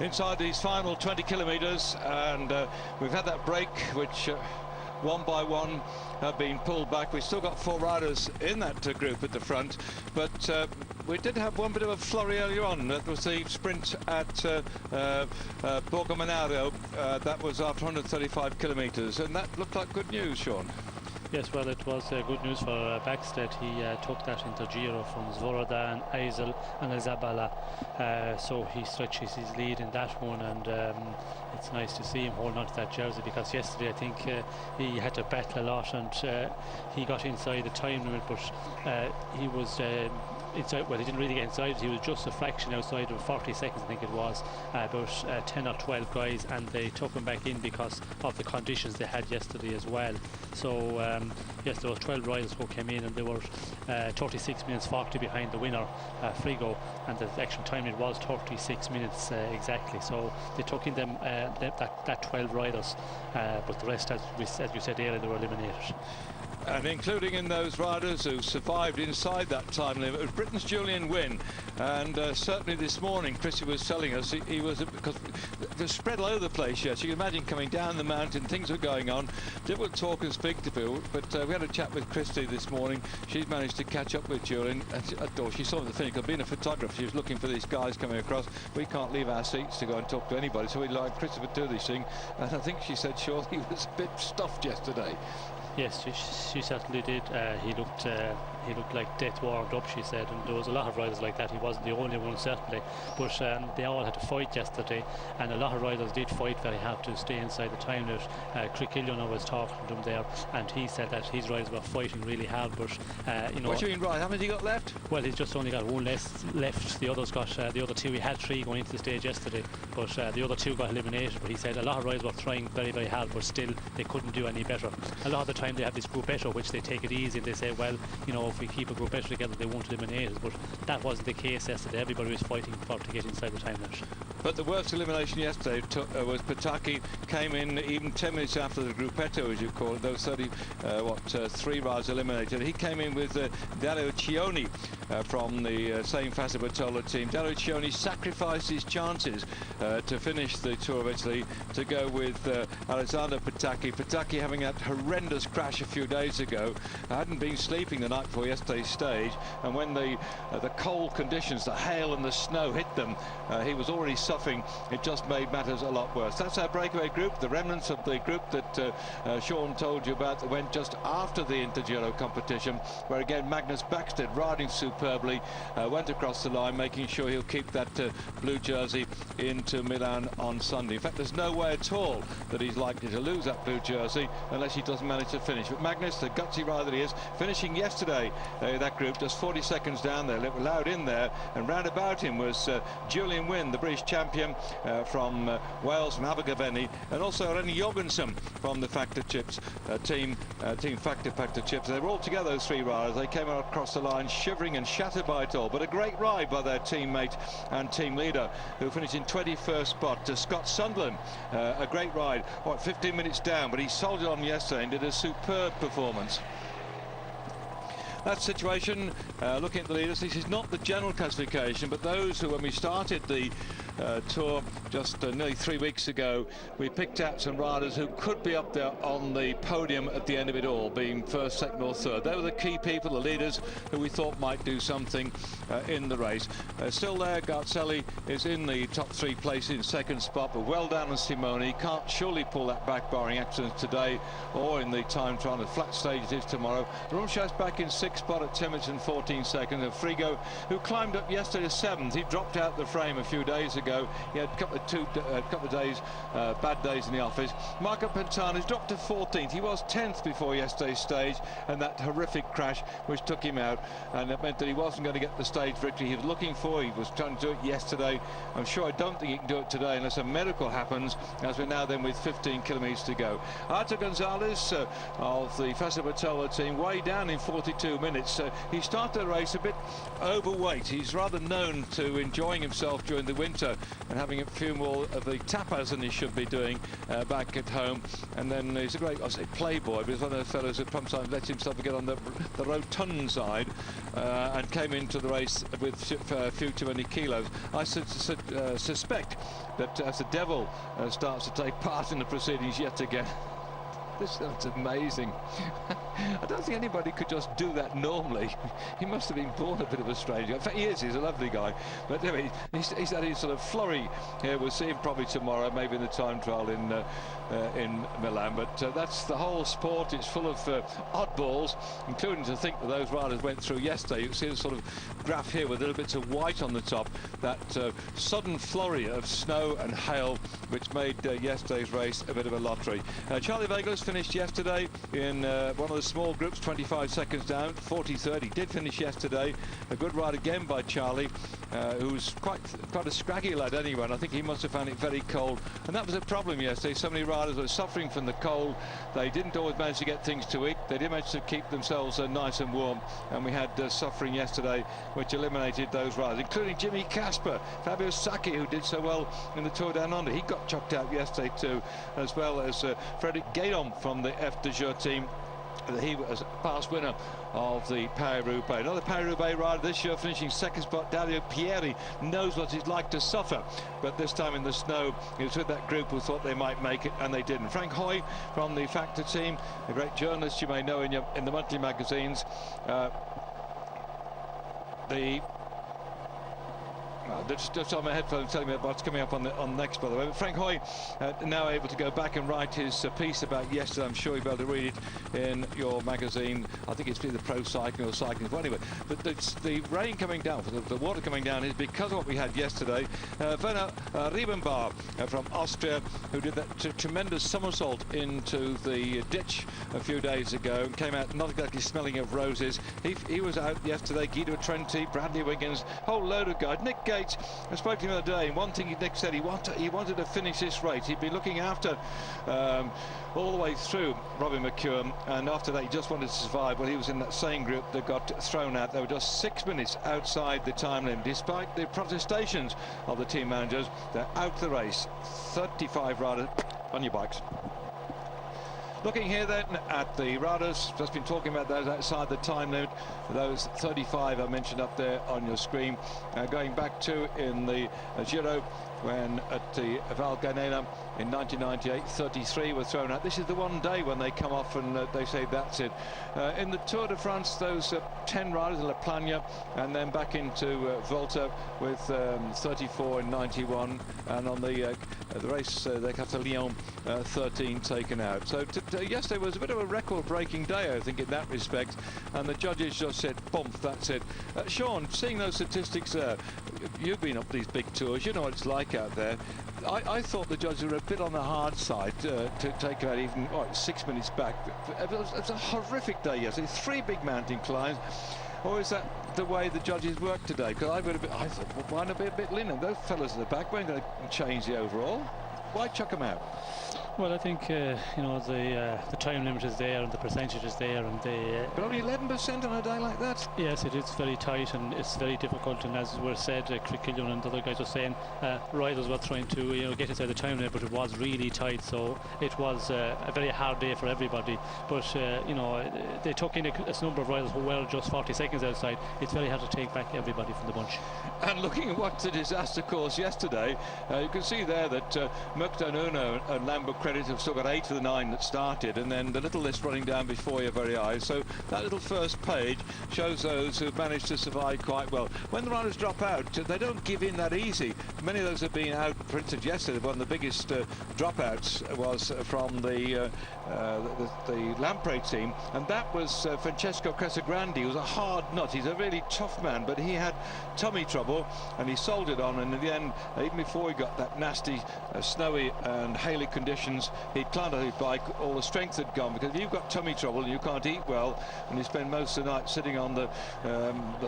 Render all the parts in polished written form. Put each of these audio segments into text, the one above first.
inside these final 20 kilometres, and we've had that break which one by one have been pulled back. We've still got 4 riders in that group at the front, but we did have one bit of a flurry earlier on. That was the sprint at Borgomanaro. That was after 135 kilometres, and that looked like good news, Sean. Yes, well, it was good news for Backstead. He took that into Giro from Zvorodan, Eisel and Zabala, so he stretches his lead in that one, and it's nice to see him holding on to that jersey, because yesterday I think he had to battle a lot, and he got inside the time limit, but he was inside. Well, he didn't really get inside. He was just a fraction outside of 40 seconds, I think it was, about 10 or 12 guys, and they took him back in because of the conditions they had yesterday as well. So yes, there were 12 riders who came in, and they were 36 minutes 40 behind the winner, Frigo, and the actual time it was 36 minutes exactly. So they took in them that 12 riders, but the rest, as you said earlier, they were eliminated. And including in those riders who survived inside that time limit was Britain's Julian Wynne, and certainly this morning Chrissy was telling us he was, because they're spread all over the place. Yes, you can imagine coming down the mountain, things were going on, difficult to talk and speak to people, but we had a chat with Christy this morning. She's managed to catch up with Julian, and she saw the finish. Being a photographer, she was looking for these guys coming across. We can't leave our seats to go and talk to anybody, so we like Christopher do this thing, and I think she said sure he was a bit stuffed yesterday. Yes, she certainly did. He looked like death warmed up, she said, and there was a lot of riders like that. He wasn't the only one, certainly, but they all had to fight yesterday, and a lot of riders did fight very hard to stay inside the time limit. Crickillion was talking to him there, and he said that his riders were fighting really hard, but you know. What do you mean, right? How many he got left? Well, he's just only got one left. The others got the other 2. He had 3 going into the stage yesterday, but the other 2 got eliminated. But he said a lot of riders were trying very, very hard, but still they couldn't do any better. A lot of the time they have this gruppetto, which they take it easy, and they say, well, you know, if we keep a gruppetto together, they won't eliminate us. But that wasn't the case yesterday. Everybody was fighting to get inside the time limit. But the worst elimination yesterday was Pataki. Came in even 10 minutes after the gruppetto, as you call it. Those 3 riders eliminated. He came in with Dario Cioni from the same Fassa Bertola team. Dario Cioni sacrificed his chances to finish the Tour of Italy to go with Alessandro Pataki. Pataki, having that horrendous crash a few days ago, hadn't been sleeping the night before yesterday's stage, and when the cold conditions, the hail and the snow hit them, he was already suffering. It just made matters a lot worse. That's our breakaway group, the remnants of the group that Sean told you about, that went just after the Intergiro competition, where again Magnus Backstead, riding superbly, went across the line, making sure he'll keep that blue jersey into Milan on Sunday. In fact, there's no way at all that he's likely to lose that blue jersey unless he doesn't manage to finish. But Magnus, the gutsy rider that he is, finishing yesterday that group just 40 seconds down there, allowed in there, and round about him was Julian Wynne, the British champion from Wales, from Abergavenny, and also Rennie Jorgensen from the Factor Chips team Factor Chips. They were all together, those 3 riders. They came across the line shivering and shattered by it all, but a great ride by their teammate and team leader, who finished in 21st spot, to Scott Sunderland. A great ride, 15 minutes down, but he soldiered on yesterday and did a superb performance. That situation, looking at the leaders, this is not the general classification, but those who, when we started the tour just nearly 3 weeks ago, we picked out some riders who could be up there on the podium at the end of it all, being first, second or third. They were the key people, the leaders, who we thought might do something in the race. Still there, Garzelli is in the top 3 places in second spot, but well down on Simoni. Can't surely pull that back, barring accidents today or in the time trial. The flat stage it is tomorrow. Rumschat's back in 6th spot at 10 minutes and 14 seconds. And Frigo, who climbed up yesterday to 7th, he dropped out the frame a few days ago. He had a couple of days, bad days in the office. Marco Pantano's dropped to 14th. He was 10th before yesterday's stage, and that horrific crash which took him out, and it meant that he wasn't going to get the stage victory he was looking for. He was trying to do it yesterday. I don't think he can do it today unless a miracle happens, as we're now then with 15 kilometres to go. Artur Gonzalez of the Fassa Bertola team, way down in 42 minutes. He started the race a bit overweight. He's rather known to enjoying himself during the winter and having a few more of the tapas than he should be doing back at home. And then he's a great, I say playboy, but he's one of those fellows who sometimes lets himself get on the rotund side and came into the race with a few too many kilos. I suspect that as the devil starts to take part in the proceedings yet again. That's amazing. I don't think anybody could just do that normally. He must have been born a bit of a stranger. In fact, he is. He's a lovely guy. But anyway, he's had his sort of flurry here. We'll see him probably tomorrow, maybe in the time trial in Milan. But that's the whole sport. It's full of oddballs, including to think that those riders went through yesterday. You can see the sort of graph here with little bits of white on the top. That sudden flurry of snow and hail, which made yesterday's race a bit of a lottery. Charlie Vegas finished yesterday in one of the small groups, 25 seconds down, 43rd. He did finish yesterday. A good ride again by Charlie, who's quite a scraggy lad anyway, and I think he must have found it very cold. And that was a problem yesterday. So many riders were suffering from the cold. They didn't always manage to get things to eat. They did manage to keep themselves nice and warm, and we had suffering yesterday, which eliminated those riders, including Jimmy Casper, Fabio Sacchi, who did so well in the Tour Down Under. He got chucked out yesterday too, as well as Frederic Guédon from the F de Jure team. He was a past winner of the Paris-Roubaix. Another Paris-Roubaix rider this year finishing second spot, Dario Pieri, knows what it's like to suffer, but this time in the snow he was with that group who thought they might make it, and they didn't. Frank Hoy from the Factor team, a great journalist you may know in the monthly magazines. Just on my headphones telling me about what's coming up on next, by the way. But Frank Hoy now able to go back and write his piece about yesterday. I'm sure you'll be able to read it in your magazine. I think it's either Pro Cycling or Cycling. But anyway, the rain coming down, the water coming down, is because of what we had yesterday. Werner Riebenbauer from Austria, who did that tremendous somersault into the ditch a few days ago and came out not exactly smelling of roses. He was out yesterday. Guido Trenti, Bradley Wiggins, whole load of guys. Nick Gates, I spoke to him the other day, and one thing Nick said, he wanted to finish this race. He'd been looking after all the way through Robbie McEwen, and after that he just wanted to survive. Well, he was in that same group that got thrown out. They were just 6 minutes outside the time limit, despite the protestations of the team managers. They're out the race. 35 riders on your bikes. Looking here then at the riders, just been talking about those outside the time limit, those 35 I mentioned up there on your screen. Going back to in the Giro, when at the Val Ganena in 1998, 33 were thrown out. This is the one day when they come off and they say that's it. In the Tour de France, those 10 riders in La Plagne, and then back into Volta with 34 in 91, and on the race the Catalan 13 taken out. So yesterday was a bit of a record-breaking day, I think, in that respect, and the judges just said, "Bump, that's it." Sean, seeing those statistics there, you've been up these big tours, you know what it's like out there. I thought the judges were a bit on the hard side to take out even 6 minutes back. It was a horrific day yesterday. 3 big mountain climbs. Or is that the way the judges work today? Because I thought, well, why not be a bit leaner? Those fellas at the back weren't going to change the overall. Why chuck them out? Well, I think you know, the time limit is there and the percentage is there, and but only 11% on a day like that. Yes, it is very tight and it's very difficult. And as we said, Crickillion and the other guys were saying, riders were trying to get inside the time limit, but it was really tight. So it was a very hard day for everybody. But you know, they took in a number of riders who were just 40 seconds outside. It's very hard to take back everybody from the bunch. And looking at what the disaster caused yesterday, you can see there that Mukta Nuno and Lambert Credit have still got 8 of the 9 that started, and then the little list running down before your very eyes. So that little first page shows those who've managed to survive quite well. When the riders drop out, they don't give in that easy. Many of those have been out. For instance, yesterday one of the biggest dropouts was from the Lampre team, and that was Francesco Cresagrande, who's a hard nut. He's a really tough man, but he had tummy trouble and he soldiered on, and in the end, even before he got that nasty snowy and haily conditions, he'd climbed on his bike. All the strength had gone, because if you've got tummy trouble and you can't eat well and you spend most of the night sitting on the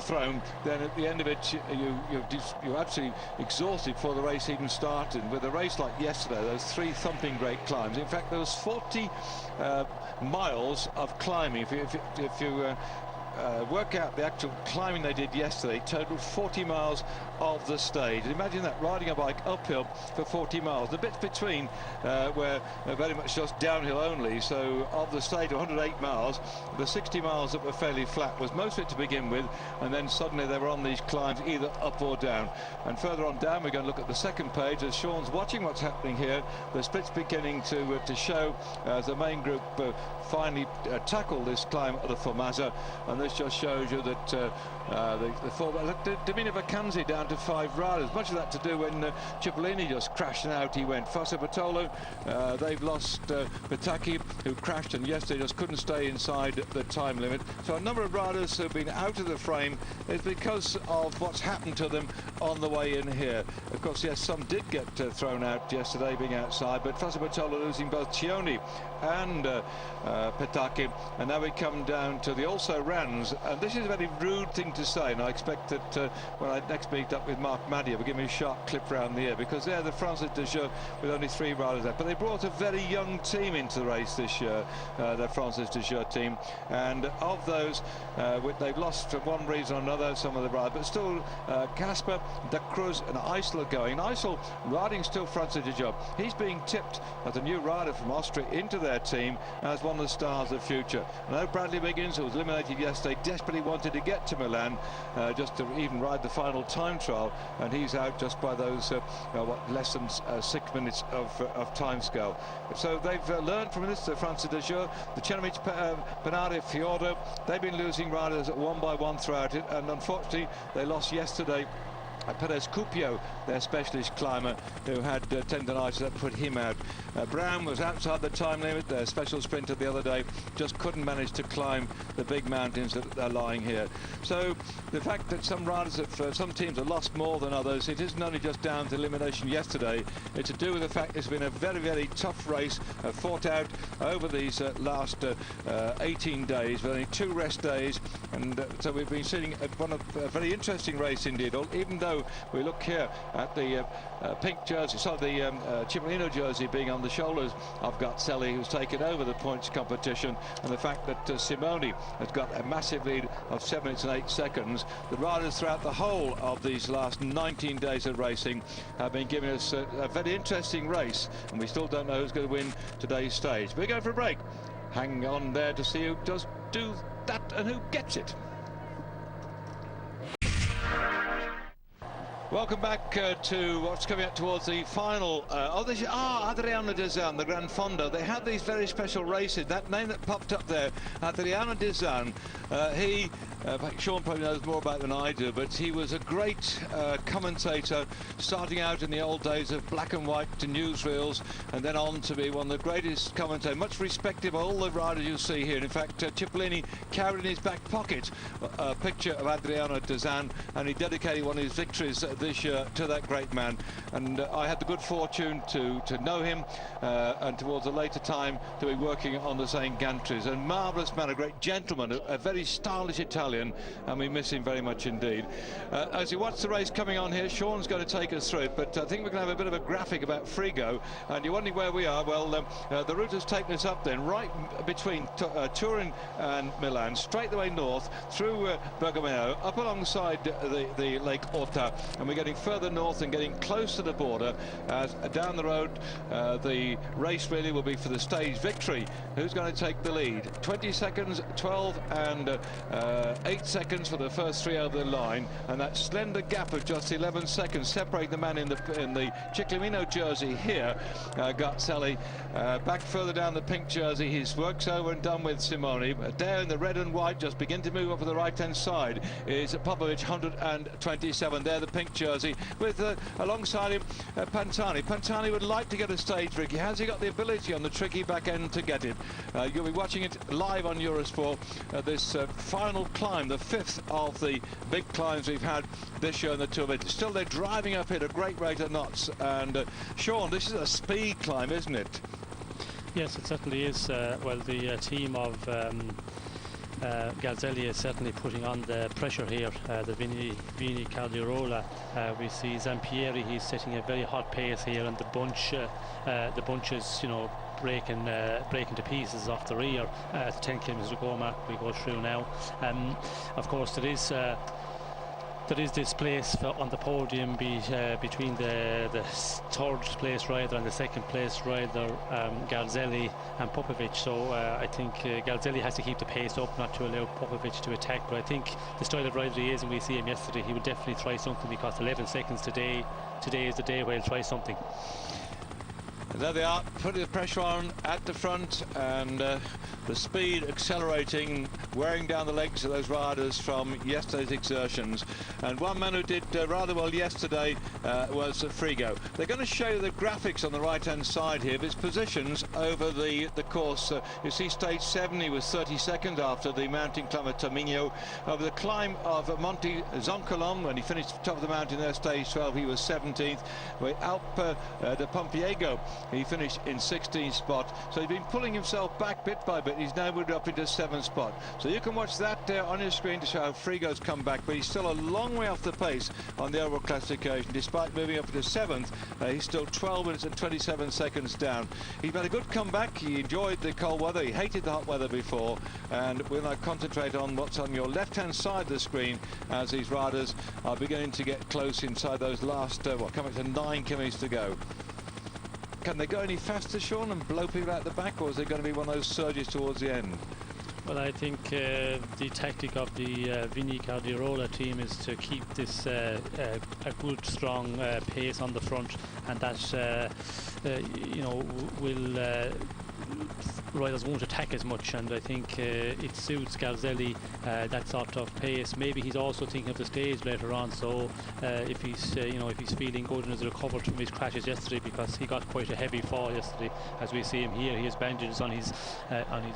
throne, then at the end of it you're absolutely exhausted before the race even started. With a race like yesterday, those 3 thumping great climbs, in fact there was 40 miles of climbing. If you work out the actual climbing they did yesterday, totaled 40 miles of the stage. Imagine that, riding a bike uphill for 40 miles. The bits between were very much just downhill only, so of the stage 108 miles, the 60 miles that were fairly flat was most of it to begin with, and then suddenly they were on these climbs either up or down. And further on down, we're going to look at the second page as Sean's watching what's happening here. The split's beginning to show as the main group finally tackle this climb of the Formaza, and this just shows you that Domino Vacanzi down to 5 riders. Much of that to do when Cipollini just crashed and out he went. Fossa Bertolo, they've lost Pataki, who crashed and yesterday just couldn't stay inside the time limit. So a number of riders who've been out of the frame is because of what's happened to them on the way in here. Of course, yes, some did get thrown out yesterday being outside, but Fossa Bertolo losing both Cioni and Pataki, and now we come down to the also-rans, and this is a very rude thing to say, and I expect that when I next meet up with Mark Maddy, will give me a sharp clip round the ear, because they're the Francis de Jeux with only 3 riders left, but they brought a very young team into the race this year, the Francis de Jeux team, and of those they've lost for one reason or another some of the riders, but still Casper, De Cruz and Eisel are going. Eisel riding still Francis de Jeux. He's being tipped as a new rider from Austria into their team as one of the stars of the future. I know Bradley Wiggins, who was eliminated yesterday, desperately wanted to get to Milan just to even ride the final time trial, and he's out just by those less than 6 minutes of time scale. So they've learned from this, the Francis de Jeux, the Cenamic Benari Fiordo. They've been losing riders one by one throughout it, and unfortunately they lost yesterday Perez Cupio, their specialist climber, who had tendinitis that put him out. Brown was outside the time limit, their special sprinter the other day, just couldn't manage to climb the big mountains that are lying here. So the fact that some riders some teams have lost more than others, it isn't only just down to elimination yesterday, it's to do with the fact it's been a very, very tough race, fought out over these last 18 days, with only 2 rest days, and so we've been seeing a very interesting race indeed, even though we look here at the pink jersey, so the Cipollino jersey being on the shoulders of Gazzelli, who's taken over the points competition, and the fact that Simoni has got a massive lead of 7 minutes and 8 seconds. The riders throughout the whole of these last 19 days of racing have been giving us a very interesting race, and we still don't know who's going to win today's stage. We're going for a break. Hang on there to see who does do that and who gets it. Welcome back to what's coming up towards the final. Adriano Dezan, the Gran Fondo. They have these very special races. That name that popped up there, Adriano Dezan, Sean probably knows more about it than I do, but he was a great commentator, starting out in the old days of black and white to newsreels, and then on to be one of the greatest commentators, much respected by all the riders you see here. And in fact, Cipollini carried in his back pocket a picture of Adriano Dezan, and he dedicated one of his victories this year to that great man. And I had the good fortune to know him, and towards a later time to be working on the same gantries. A marvellous man, a great gentleman, a very stylish Italian, and we miss him very much indeed. As you watch the race coming on here, Sean's going to take us through it, but I think we're going to have a bit of a graphic about Frigo, and you're wondering where we are. Well, the route has taken us up then, right between Turin and Milan, straight the way north, through Bergamo, up alongside the Lake Ota, and we're getting further north and getting close to the border, as down the road the race really will be for the stage victory. Who's going to take the lead? 20 seconds, 12 and 8 seconds for the first 3 over the line, and that slender gap of just 11 seconds separate the man in the Ciclamino jersey here, Gazzelli. Back further down the pink jersey, his work's over and done with Simoni. There in the red and white, just begin to move up to the right hand side, is Popovic, 127. There the pink jersey, with alongside him Pantani. Pantani would like to get a stage victory. Has he got the ability on the tricky back end to get it? You'll be watching it live on Eurosport, this final climb, the 5th of the big climbs we've had this year in the Tour. Still they're driving up at a great rate of knots, and Sean, this is a speed climb, isn't it? Yes, it certainly is. Well, the team of Galzelli is certainly putting on the pressure here. The Vini Caldirola, we see Zampieri, he's setting a very hot pace here, and the bunch is, you know, breaking to pieces off the rear at the 10 kilometres to go mark we go through now. Of course, there is this place on the podium between the third place rider and the second place rider, Galzelli and Popovic. So I think Galzelli has to keep the pace up, not to allow Popovic to attack. But I think the style of rider he is, and we see him yesterday, he would definitely try something, because 11 seconds today is the day where he'll try something. There they are, putting the pressure on at the front, and the speed accelerating, wearing down the legs of those riders from yesterday's exertions. And one man who did rather well yesterday was Frigo. They're going to show you the graphics on the right-hand side here of his positions over the course. You see stage 7, he was 32nd after the mountain climb at Tomino. Over the climb of Monte Zoncolon, when he finished at the top of the mountain there, stage 12, he was 17th. Alpe de Pompiego, he finished in 16th spot. So he's been pulling himself back bit by bit. He's now moved up into 7th spot. So you can watch that on your screen to show how Frigo's come back, but he's still a long way off the pace on the overall classification. Despite moving up into 7th, he's still 12 minutes and 27 seconds down. He's had a good comeback. He enjoyed the cold weather. He hated the hot weather before. And we'll now concentrate on what's on your left-hand side of the screen as these riders are beginning to get close inside those last, coming to 9 kilometres to go. Can they go any faster, Sean, and blow people out the back, or is it going to be one of those surges towards the end? Well, I think the tactic of the Vini Caldirola team is to keep this a good, strong pace on the front, and that you know, will riders won't attack as much, and I think it suits Galzelli, that sort of pace. Maybe he's also thinking of the stage later on, so if he's you know, if he's feeling good and has recovered from his crashes yesterday, because he got quite a heavy fall yesterday, as we see him here. He has bandages on his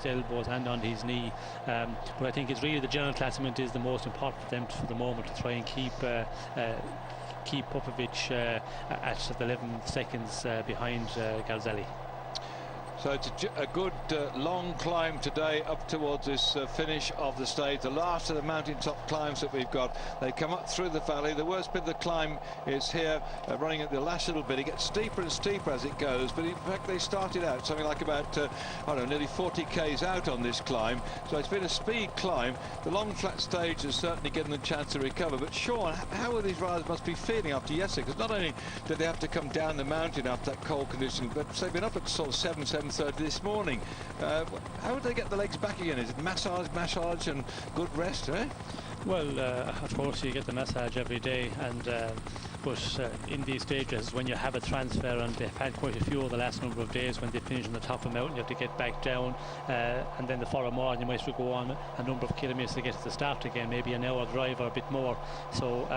elbows and on his knee, but I think it's really the general classement is the most important for them for the moment, to try and keep Popovic at the 11 seconds behind Galzelli. So it's a good long climb today up towards this finish of the stage, the last of the mountaintop climbs that we've got. They come up through the valley. The worst bit of the climb is here, running at the last little bit. It gets steeper and steeper as it goes, but in fact they started out something like about I don't know, nearly 40 k's out on this climb, so it's been a speed climb. The long flat stage has certainly given them a chance to recover. But Sean, how are these riders must be feeling after yesterday? Because not only did they have to come down the mountain after that cold condition, but they've been up at sort of 7:30 this morning. How would they get the legs back again? Is it massage and good rest, eh? Well, of course you get the massage every day, and but in these stages, when you have a transfer, and they've had quite a few over the last number of days, when they finish on the top of the mountain, you have to get back down, and then the following morning you might as well go on a number of kilometres to get to the start again, maybe an hour drive or a bit more. So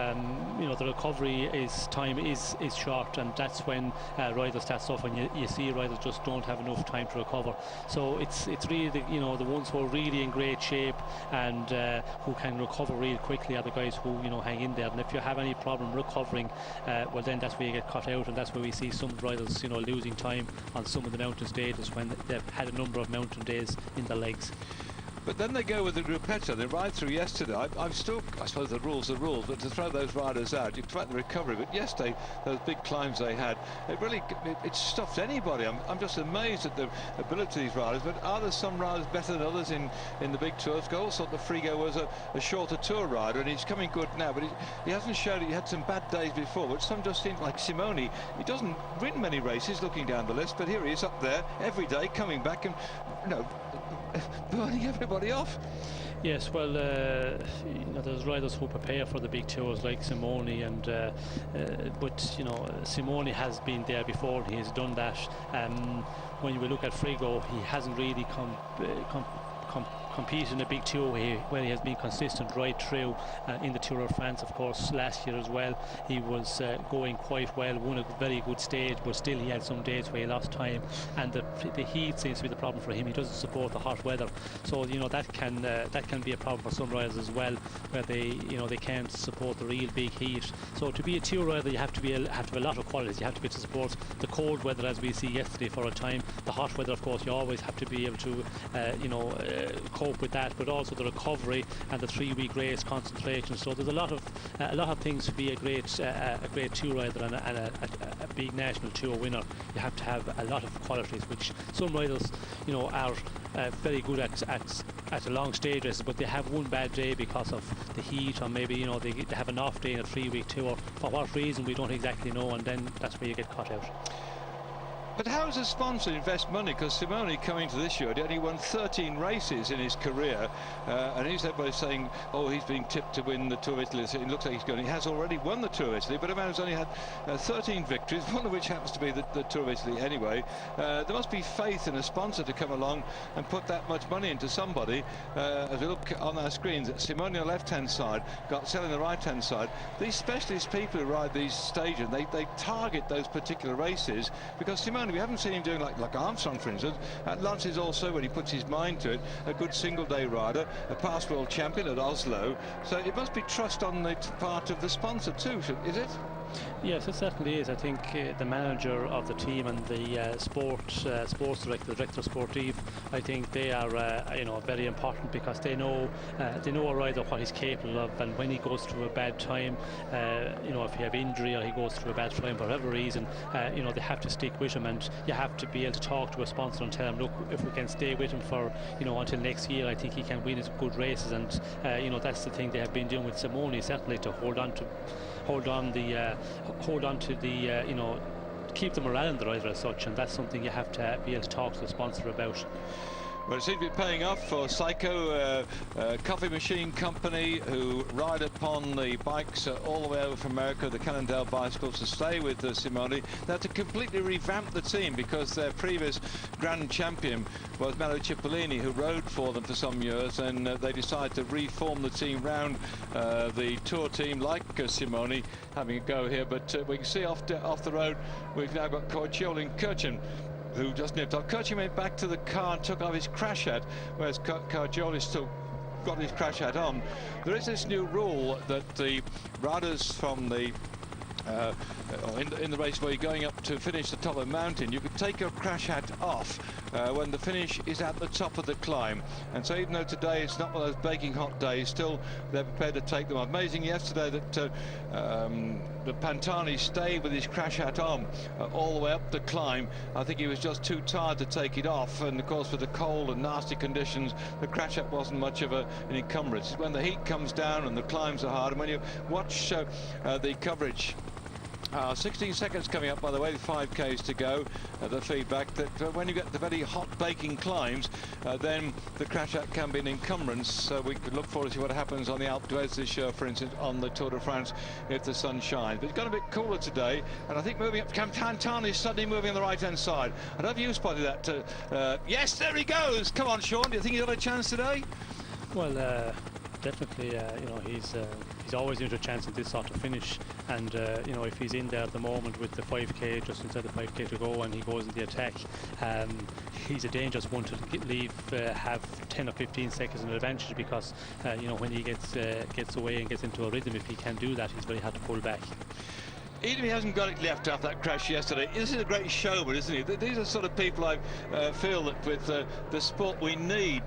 you know, the recovery time is short, and that's when riders start suffering. You see riders just don't have enough time to recover. So it's really the ones who are really in great shape and who can recover really quickly are the guys who hang in there. And if you have any problem recovering, well, then that's where you get cut out, and that's where we see some riders losing time on some of the mountain stages when they've had a number of mountain days in the legs. But then they go with the gruppetto. They ride through yesterday. I suppose the rules are rules, but to throw those riders out, you talk about the recovery. But yesterday, those big climbs they had, it stuffed anybody. I'm just amazed at the ability of these riders. But are there some riders better than others in the big tours? I also thought the Frigo was a shorter tour rider, and he's coming good now. But he hasn't showed it. He had some bad days before, but some just seem like Simoni. He doesn't win many races looking down the list, but here he is up there every day, coming back and burning everybody off. Yes, well, there's riders who prepare for the big tours like Simoni, and but Simoni has been there before. He has done that. When we look at Frigo, he hasn't really compete in a big tour where he has been consistent right through. In the Tour of France, of course, last year as well, he was going quite well, won a very good stage, but still he had some days where he lost time, and the heat seems to be the problem for him. He doesn't support the hot weather, so that can be a problem for some riders as well, where they can't support the real big heat. So to be a tour rider, you have to have a lot of qualities. You have to be able to support the cold weather, as we see yesterday for a time. The hot weather, of course, you always have to be able to cope with that, but also the recovery and the 3-week race concentration. So there's a lot of things to be a great tour rider and a big national tour winner. You have to have a lot of qualities, which some riders, you know, are very good at a long stage races, but they have one bad day because of the heat, or maybe, you know, they have an off day in a 3-week tour. For what reason, we don't exactly know, and then that's where you get caught out. But how does a sponsor invest money? Because Simoni, coming to this year, he only won 13 races in his career, and everybody's saying, oh, he's being tipped to win the Tour of Italy. So it looks like he has already won the Tour of Italy, but a man who's only had 13 victories, one of which happens to be the Tour of Italy anyway. There must be faith in a sponsor to come along and put that much money into somebody. As we look on our screens, Simoni on the left-hand side, Garzelli on the right-hand side. These specialist people who ride these stages, they target those particular races, because Simoni, we haven't seen him doing like Armstrong, for instance. Lance is also, when he puts his mind to it, a good single-day rider, a past world champion at Oslo. So it must be trust on the part of the sponsor too, is it? Yes, it certainly is. I think the manager of the team and the sports director, the director sportive, I think they are you know, very important, because they know a rider what he's capable of, and when he goes through a bad time, you know, if he have injury or he goes through a bad time for whatever reason, you know, they have to stick with him, and you have to be able to talk to a sponsor and tell him, look, if we can stay with him for, you know, until next year, I think he can win his good races. And you know, that's the thing they have been doing with Simoni, certainly, to hold on to the you know, keep the morale in the rider as such, and that's something you have to be able to talk to the sponsor about. Well, it seems to be paying off for Psycho, coffee machine company, who ride upon the bikes all the way over from America, the Cannondale bicycles, to stay with Simoni. They had to completely revamp the team, because their previous grand champion was Mario Cipollini, who rode for them for some years, and they decided to reform the team round the tour team, like Simoni having a go here. But we can see off the road, we've now got Corcioli and Kirchen, who just nipped up. Kirchen went back to the car and took off his crash hat, whereas Corcioli still got his crash hat on. There is this new rule that the riders from the in the race where you're going up to finish the top of the mountain, you could take your crash hat off when the finish is at the top of the climb. And so even though today it's not one of those baking hot days, still they're prepared to take them off. Amazing yesterday that the Pantani stayed with his crash hat on all the way up the climb. I think he was just too tired to take it off, and of course with the cold and nasty conditions, the crash hat wasn't much of an encumbrance. It's when the heat comes down and the climbs are hard, and when you watch the coverage, 16 seconds coming up, by the way, 5Ks to go. The feedback that when you get the very hot baking climbs, then the crash hat can be an encumbrance. So we could look forward to see what happens on the Alpe d'Huez this year, for instance, on the Tour de France, if the sun shines. But it's got a bit cooler today, and I think moving up, Pantani is suddenly moving on the right-hand side. I don't know if you spotted that. Yes, there he goes. Come on, Sean. Do you think he's got a chance today? Well, definitely, you know, he's always into a chance at this sort of finish, and you know, if he's in there at the moment with the 5k, just inside the 5k to go, and he goes in the attack, he's a dangerous one to leave have 10 or 15 seconds in advantage, because you know, when he gets away and gets into a rhythm, if he can do that, he's very hard to pull back. Even if he hasn't got it left after that crash yesterday, this is a great showman, isn't he? These are sort of people I feel that with the sport we need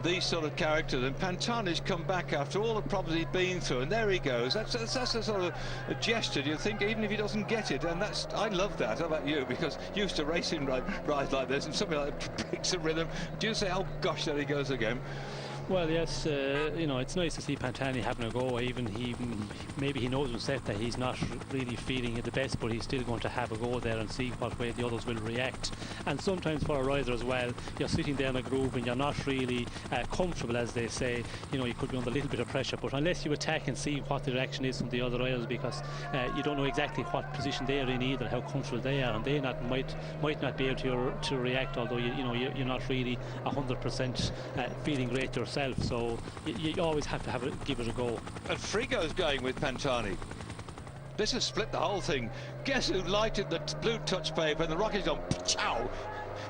these sort of characters. And Pantani's come back after all the problems he's been through, and there he goes. That's a sort of a gesture. You think, even if he doesn't get it, and I love that. How about you? Because you used to racing rides like this, and something like that breaks the rhythm. Do you say, oh gosh, there he goes again? Well, yes, you know, it's nice to see Pantani having a go. Even maybe he knows himself that he's not really feeling it the best, but he's still going to have a go there and see what way the others will react. And sometimes for a rider as well, you're sitting there in a groove and you're not really comfortable, as they say. You know, you could be under a little bit of pressure, but unless you attack and see what the reaction is from the other riders, because you don't know exactly what position they are in either, how comfortable they are, and they might not be able to react, although you're not really 100% feeling great yourself. So you always have to give it a go. And Frigo's going with Pantani. This has split the whole thing. Guess who lighted the blue touch paper, and the rocket's gone, chow.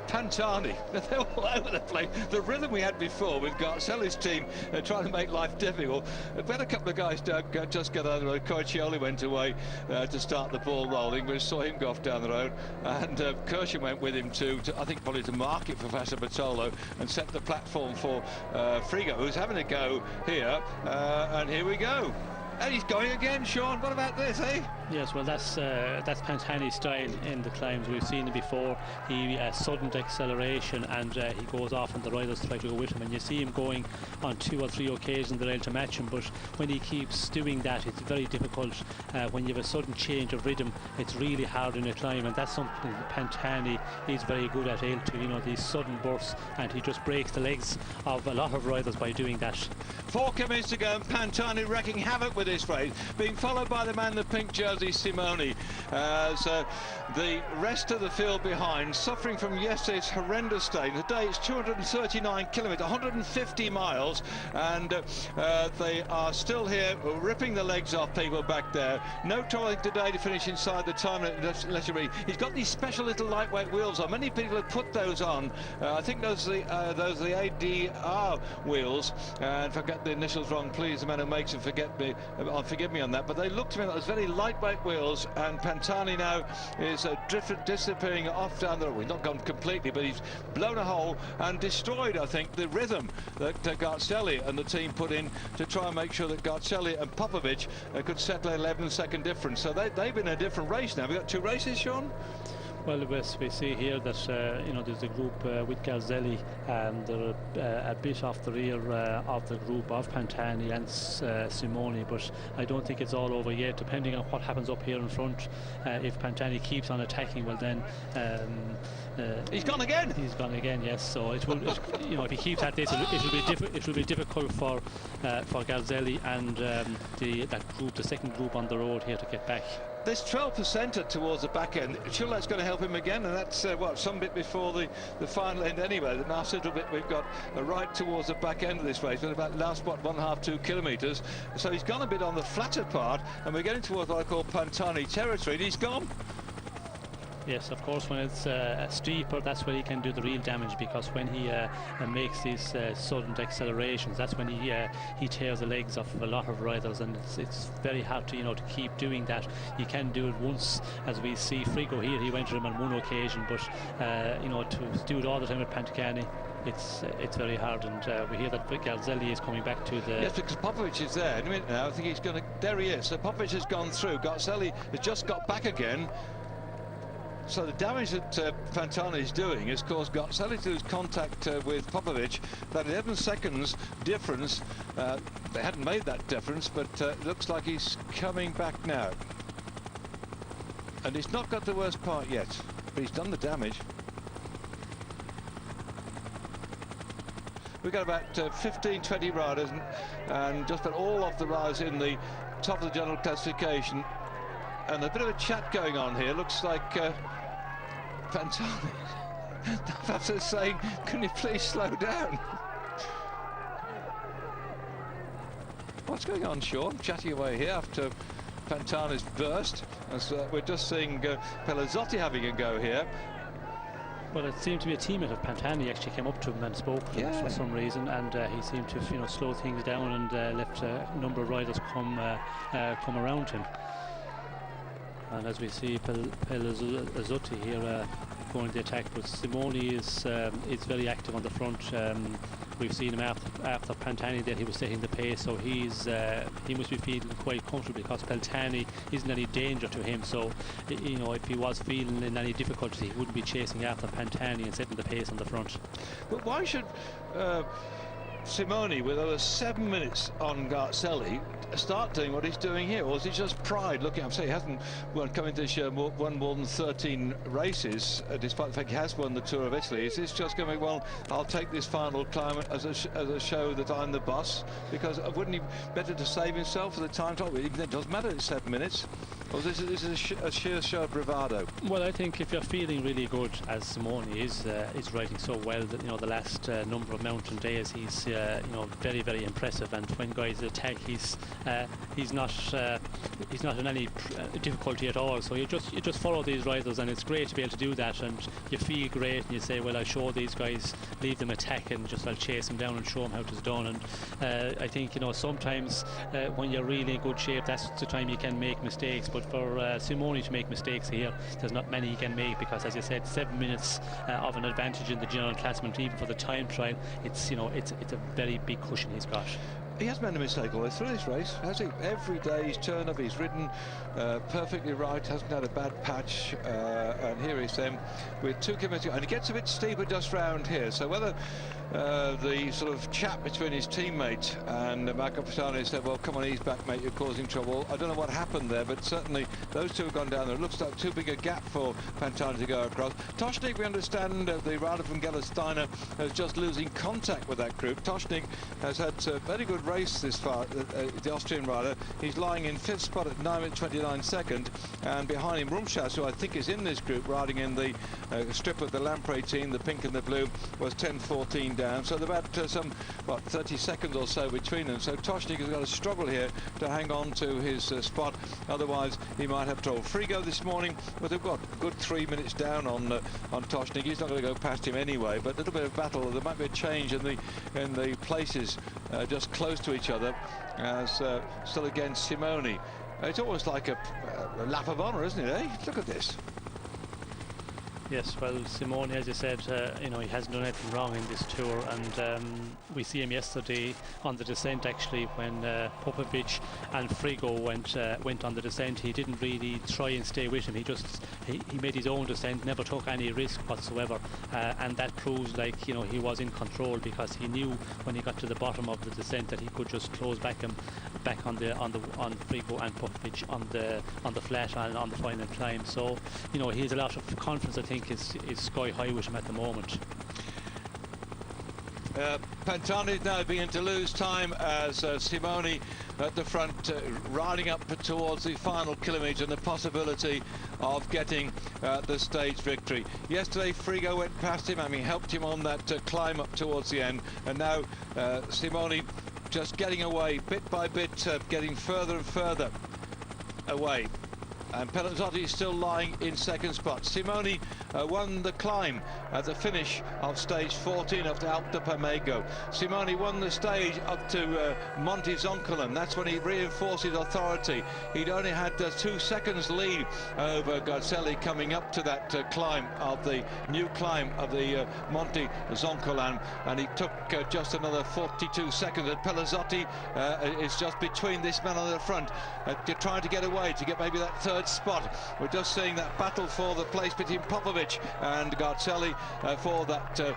Pantani, they're all over the place. The rhythm we had before with Garzelli's team trying to make life difficult. We had a couple of guys just get out of the road. Corcioli went away to start the ball rolling. We saw him go off down the road, and Kirscher went with him to I think probably to mark it for Professor Bartolo and set the platform for Frigo, who's having a go here, and here we go. And he's going again, Sean. What about this, eh? Yes, well, that's Pantani's style in the climbs. We've seen it before. He sudden acceleration, and he goes off, and the riders try to go with him. And you see him going on 2 or 3 occasions they're able to match him. But when he keeps doing that, it's very difficult. When you have a sudden change of rhythm, it's really hard in a climb, and that's something that Pantani is very good at. Able to, you know, these sudden bursts, and he just breaks the legs of a lot of riders by doing that. 4 minutes to go, and Pantani wrecking havoc with this race, being followed by the man in the pink jersey, Simoni. So the rest of the field behind, suffering from yesterday's horrendous day. Today it's 239 kilometres, 150 miles, and they are still here ripping the legs off people back there. No trouble today to finish inside the time unless you read. He's got these special little lightweight wheels on. Many people have put those on. I think those are the ADR wheels, and if I get the initials wrong, please, the man who makes them forgive me on that, but they look to me like those very lightweight wheels, and Pantani now is disappearing off down the road. He's not gone completely, but he's blown a hole and destroyed, I think, the rhythm that Garzelli and the team put in to try and make sure that Garzelli and Popovic could settle an 11-second difference. So they've been in a different race now. We've got 2 races, Sean? Well, we see here that you know, there's a group with Garzelli, and they're a bit off the rear of the group of Pantani and Simoni, but I don't think it's all over yet. Depending on what happens up here in front, if Pantani keeps on attacking, well then he's gone again. He's gone again, yes. So it will, you know, if he keeps at this, it will be difficult for Garzelli and that group, the second group on the road here, to get back. This 12% towards the back end, surely that's going to help him again, and that's what, some bit before the final end anyway. The last little bit we've got right towards the back end of this race, but about last 1.5 2 kilometres. So he's gone a bit on the flatter part, and we're getting towards what I call Pantani territory, and he's gone. Yes, of course, when it's steeper, that's where he can do the real damage, because when he makes these sudden accelerations, that's when he tears the legs off of a lot of riders, and it's very hard to, you know, to keep doing that. You can do it once, as we see Frigo here. He went to him on 1 occasion, but you know, to do it all the time with Pantani, it's very hard. And we hear that Garzelli is coming back to the... Yes, because Popovic is there. In a minute now, I think he's going to... There he is. So Popovic has gone through. Garzelli has just got back again. So the damage that Pantani is doing has caused Garzelli to lose contact with Popovic. That 11 seconds difference, they hadn't made that difference, but it looks like he's coming back now. And he's not got the worst part yet, but he's done the damage. We've got about 15-20 riders, and just about all of the riders in the top of the general classification. And a bit of a chat going on here. Looks like Pantani after saying, can you please slow down? What's going on, Sean? Chatting away here after Pantani's burst. As we're just seeing Pelazzotti having a go here. Well, it seemed to be a teammate of Pantani actually came up to him and spoke for some reason, and he seemed to, you know, slow things down, and left a number of riders come around him. And as we see Pelazzotti here going the attack, but Simoni is very active on the front. We've seen him after Pantani that he was setting the pace, so he must be feeling quite comfortable, because Pantani isn't any danger to him. So, you know, if he was feeling in any difficulty, he wouldn't be chasing after Pantani and setting the pace on the front. But why should Simoni, with over 7 minutes on Garzelli, start doing what he's doing here? Or is it just pride? Looking, I'm saying he hasn't come into this year won more than 13 races, despite the fact he has won the Tour of Italy. Is this just going, well, I'll take this final climb as a show that I'm the boss? Because wouldn't he better to save himself for the time trial? It doesn't matter, it's 7 minutes. Or this is a sheer show of bravado? Well, I think if you're feeling really good, as Simoni is riding so well, that, you know, the last number of mountain days, he's very, very impressive. And when guys attack, he's not in any difficulty at all. So you just follow these riders, and it's great to be able to do that. And you feel great, and you say, well, I'll show these guys, leave them attack, and I'll chase them down and show them how it's done. And I think sometimes when you're really in good shape, that's the time you can make mistakes. But for Simoni to make mistakes here, there's not many he can make, because, as you said, 7 minutes of an advantage in the general classement, even for the time trial, it's a very big cushion he's got. He has made a mistake all the way through this race, has he? Every day he's turned up, he's ridden perfectly right, hasn't had a bad patch, and here he's then with 2 kilometres, and he gets a bit steeper just round here. So whether the sort of chat between his teammate and Marco Pantani said, well, come on, ease back, mate, you're causing trouble. I don't know what happened there, but certainly those two have gone down there. It looks like too big a gap for Pantani to go across. Toshnik, we understand, the rider from Gellersteiner, is just losing contact with that group. Toshnik has had a very good race this far, the Austrian rider. He's lying in 5th spot at 9 minutes 29 seconds, and behind him Rumschas, who I think is in this group, riding in the strip of the Lampre team, the pink and the blue, was 10:14 down. So they're about some 30 seconds or so between them. So Toshnik has got to struggle here to hang on to his spot, otherwise he might have trouble. Frigo this morning, well, they've got a good 3 minutes down on Toshnik. He's not going to go past him anyway, but a little bit of battle. There might be a change in the places just close to each other, as still against Simoni. It's almost like a lap of honour, isn't it, eh? Look at this. Yes, well, Simoni, as you said, he hasn't done anything wrong in this tour, and we see him yesterday on the descent, actually, when Popovic and Frigo went on the descent. He didn't really try and stay with him. He made his own descent, never took any risk whatsoever, and that proves like he was in control, because he knew when he got to the bottom of the descent that he could just close back on Frigo and Popovic on the flat and on the final climb. So he has a lot of confidence, I think, is sky high with him at the moment. Pantani is now beginning to lose time as Simoni at the front, riding up towards the final kilometre and the possibility of getting the stage victory. Yesterday Frigo went past him, helped him on that climb up towards the end, and now Simoni just getting away bit by bit, getting further and further away. And Pelazzotti is still lying in 2nd spot. Simoni won the climb at the finish of stage 14 up to Alto Pamego. Simoni won the stage up to Monte Zoncolan. That's when he reinforced his authority. He'd only had 2 seconds lead over Garzelli coming up to that climb of the new climb of the Monte Zoncolan, and he took just another 42 seconds. And Pelazzotti is just between this man on the front, trying to get away to get maybe that 3rd spot. We're just seeing that battle for the place between Popovic and Garzelli for that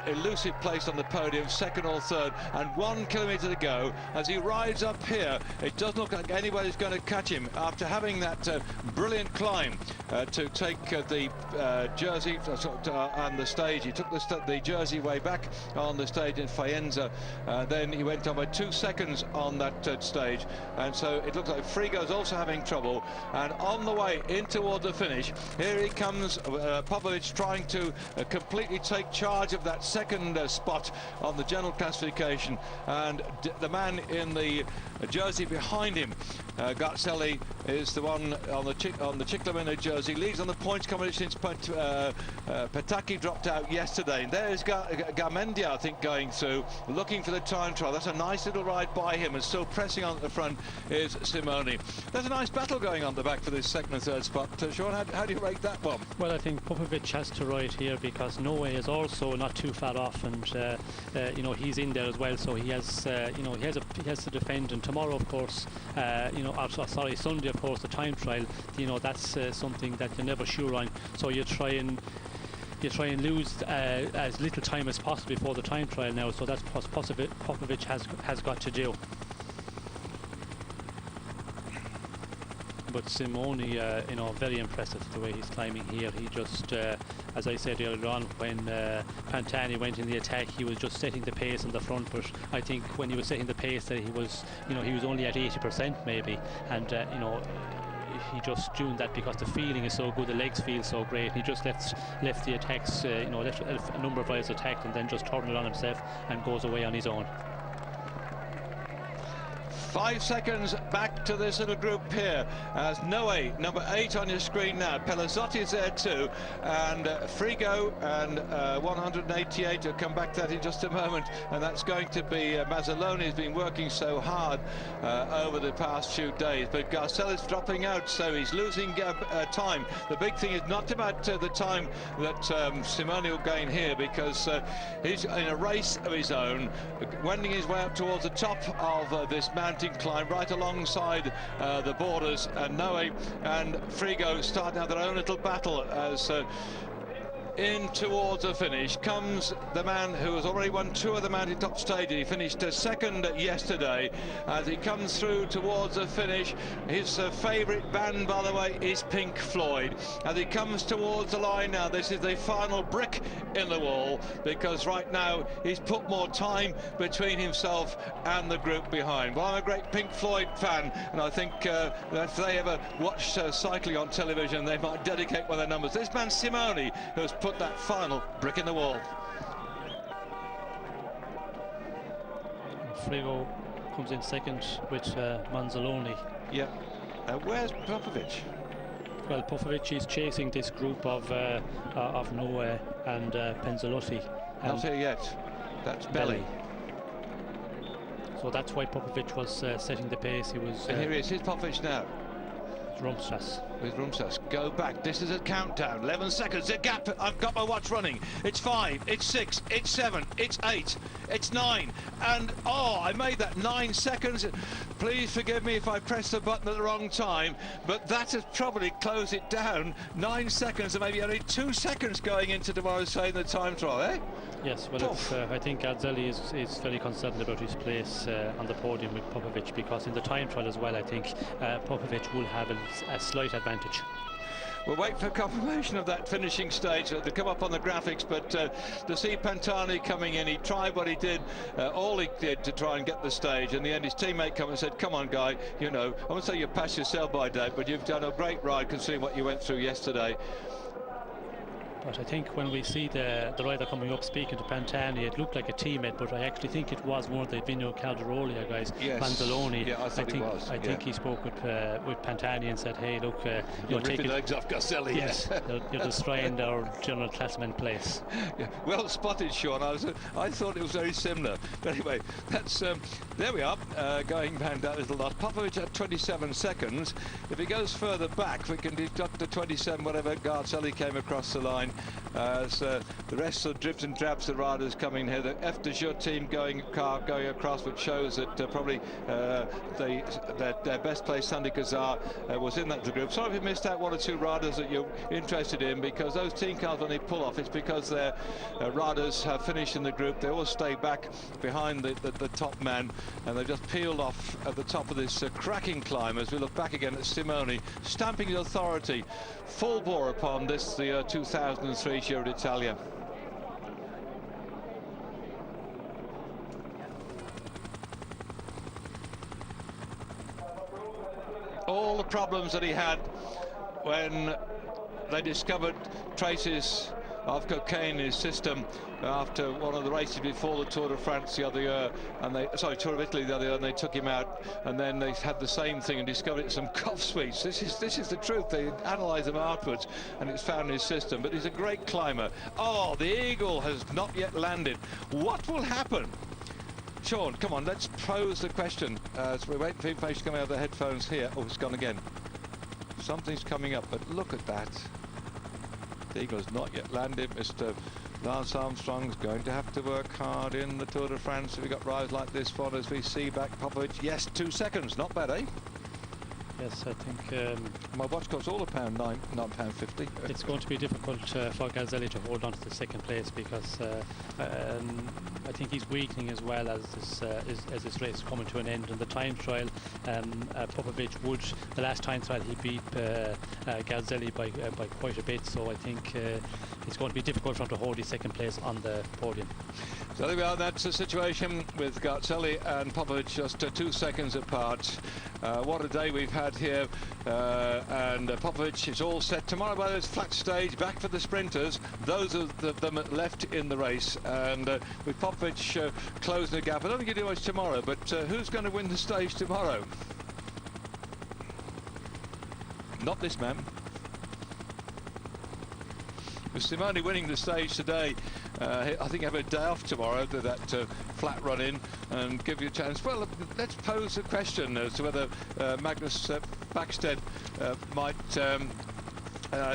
elusive place on the podium, 2nd or 3rd, and 1 kilometre to go. As he rides up here, it doesn't look like anybody's going to catch him after having that brilliant climb to take the jersey and the stage. He took the jersey way back on the stage in Faenza, then he went on by 2 seconds on that stage, and so it looks like Frigo's also having trouble. And on the way in toward the finish, here he comes, Popovic, trying to completely take charge of that 2nd spot on the general classification, and the man in the jersey behind him, Garzelli, is the one on the Ciclamino jersey, leads on the points competition since Pataki dropped out yesterday. And there's Garmendia, I think, going through, looking for the time trial. That's a nice little ride by him, and still pressing on at the front is Simoni. There's a nice battle going on at the back for this 2nd and 3rd spot. Sean, how do you rate that one? Well, I think Popovic has to ride here, because Noe is also not too far off, and he's in there as well, so he has he has to defend. And tomorrow, of course, Sunday, of course, the time trial, that's something that you're never sure on, so you try and lose as little time as possible before the time trial now, so that's Popovic has got to do. But Simoni, very impressive the way he's climbing here. He just, as I said earlier on, when Pantani went in the attack, he was just setting the pace in the front. But I think when he was setting the pace, that he was only at 80% maybe, and he just tuned that because the feeling is so good, the legs feel so great. He just left the attacks, left a number of riders attacked and then just turned it on himself and goes away on his own. 5 seconds back to this little group here as Noe, number 8 on your screen now. Pelazzotti is there too, and Frigo and 188. I'll come back to that in just a moment, and that's going to be Mazzoloni. Has been working so hard over the past few days, but Garcelle is dropping out, so he's losing time. The big thing is not about the time that Simoni will gain here, because he's in a race of his own, wending his way up towards the top of this mountain climb, right alongside the borders, and Noe and Frigo start now their own little battle as in towards the finish comes the man who has already won 2 of the mountaintop stages. He finished second yesterday. As he comes through towards the finish, his favourite band, by the way, is Pink Floyd. As he comes towards the line now, this is the final brick in the wall, because right now he's put more time between himself and the group behind. Well, I'm a great Pink Floyd fan, and I think that if they ever watch cycling on television, they might dedicate one of their numbers. This man Simoni, who's put that final brick in the wall. Frigo comes in second with Mazzoloni. Yeah. Where's Popovic? Well, Popovic is chasing this group of Noe and Penzelotti. Not here yet. That's Belly. So that's why Popovic was setting the pace. He was. And here he is. Here's Popovic now. Rumstras. With Rumstras. Go back. This is a countdown. 11 seconds. The gap. I've got my watch running. It's 5. It's 6. It's 7. It's 8. It's 9. And oh, I made that 9 seconds. Please forgive me if I pressed the button at the wrong time, but that has probably closed it down. 9 seconds, and maybe only 2 seconds going into tomorrow's say in the time trial, eh? Yes, well, it's, I think Garzelli is very concerned about his place on the podium with Popovic, because in the time trial as well, I think Popovic will have a slight advantage. We'll wait for confirmation of that finishing stage to come up on the graphics, but to see Pantani coming in, he tried what he did, all he did to try and get the stage. In the end, his teammate came and said, come on, guy, you know, I won't say you passed yourself by Dave, but you've done a great ride considering what you went through yesterday. But I think when we see the rider coming up speaking to Pantani, it looked like a teammate, but I actually think it was more the Vino Calderolia guys, yes. Mazzoloni. Yeah, I think it was. I think he spoke with Pantani and said, hey, look, you're ripping legs off Garzelli. Yes, you're destroying our general classman place. Yeah, well spotted, Sean. I thought it was very similar. But anyway, that's there we are, going down that little lot. Popovic at 27 seconds. If he goes further back, we can deduct the 27, whatever Garzelli came across the line. As the rest of the dribs and drabs, the riders coming here. The F de Jour team going across, which shows that probably their best placed Sandy Kazar was in that group. Sorry if you missed out 1 or 2 riders that you're interested in, because those team cars, when they pull off, it's because their riders have finished in the group. They all stay back behind the top man, and they've just peeled off at the top of this cracking climb. As we look back again at Simoni stamping his authority full bore upon this, the 2003 Giro d'Italia. All the problems that he had when they discovered traces of cocaine in his system after one of the races before the Tour de France the other year, and Tour of Italy the other year, and they took him out, and then they had the same thing and discovered it in some cough sweets. This is the truth. They analysed them afterwards, and it's found in his system. But he's a great climber. Oh, the eagle has not yet landed. What will happen? Sean, come on, let's pose the question. So we're waiting for information coming out of the headphones here. Oh, it's gone again. Something's coming up, but look at that. The eagle has not yet landed. Mr. Lance Armstrong's going to have to work hard in the Tour de France if we got rides like this one as we see back Popovic. Yes, 2 seconds, not bad, eh? Yes, I think my watch costs all £9.50. It's going to be difficult for Garzelli to hold on to the second place, because I think he's weakening as well as this race is coming to an end. In the time trial, Popovic would, the last time trial, he beat Garzelli by quite a bit. So I think it's going to be difficult for him to hold his second place on the podium. So there we are, that's the situation with Garzelli and Popovic just 2 seconds apart. What a day we've had here, and Popovic is all set. Tomorrow by this flat stage, back for the sprinters, those of them left in the race, and with Popovic closing the gap. I don't think he'll do much tomorrow, but who's going to win the stage tomorrow? Not this man. With Simoni winning the stage today, I think have a day off tomorrow to that flat run in and give you a chance. Well, let's pose a question as to whether Magnus Backstedt might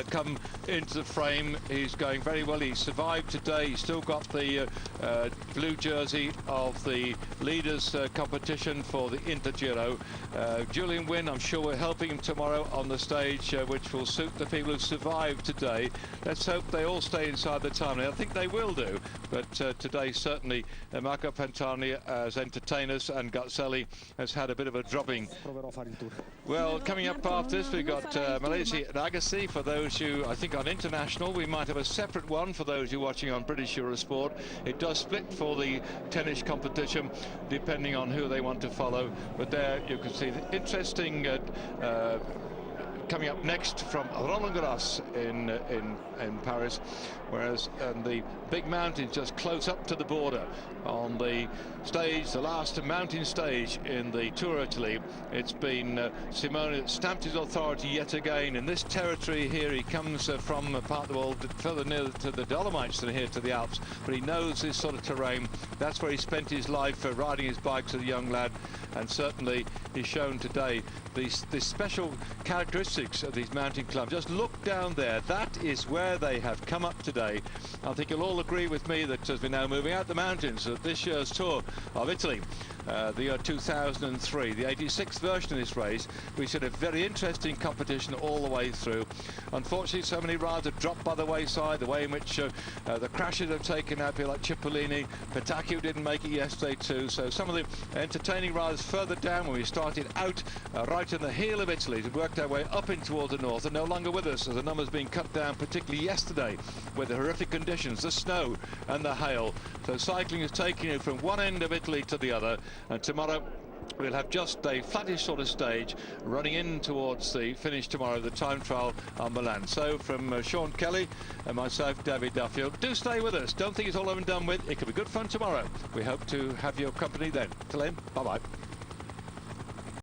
come into the frame. He's going very well. He survived today. He's still got the blue jersey of the leaders competition for the Inter Giro. Julian Wynne, I'm sure, will helping him tomorrow on the stage, which will suit the people who survived today. Let's hope they all stay inside the time. I think they will do, but today certainly Marco Pantani as entertainers, and Garzelli has had a bit of a dropping. Well, coming up after this, we've got Malaysia and Agassi. For those who, I think, on international, we might have a separate one for those who are watching on British Eurosport. It does split for the tennis competition depending on who they want to follow, but there you can see the interesting coming up next from Roland Garros in Paris, whereas the big mountain just close up to the border on the stage, the last mountain stage in the Tour of Italy. It's been Simoni that stamped his authority yet again in this territory here. He comes from a part of the world further near to the Dolomites than here to the Alps, but he knows this sort of terrain. That's where he spent his life riding his bikes as a young lad, and certainly he's shown today these special characteristics of these mountain climbs. Just look down there, that is where they have come up today. I think you'll all agree with me that as we're now moving out the mountains of this year's Tour of Italy, the year 2003, the 86th version of this race, we should have very interesting competition all the way through. Unfortunately, so many rides have dropped by the wayside, the way in which the crashes have taken out people like Cipollini, Petacchi didn't make it yesterday too, so some of the entertaining rides further down when we started out right in the heel of Italy, have worked our way up in towards the north, are no longer with us as the numbers being cut down, particularly yesterday with the horrific conditions, the snow and the hail. So cycling is taking you from one end of Italy to the other, and tomorrow we'll have just a flattish sort of stage running in towards the finish tomorrow, the time trial on Milan. So from Sean Kelly and myself, David Duffield, do stay with us. Don't think it's all over and done with. It could be good fun tomorrow. We hope to have your company then. Till then, bye-bye.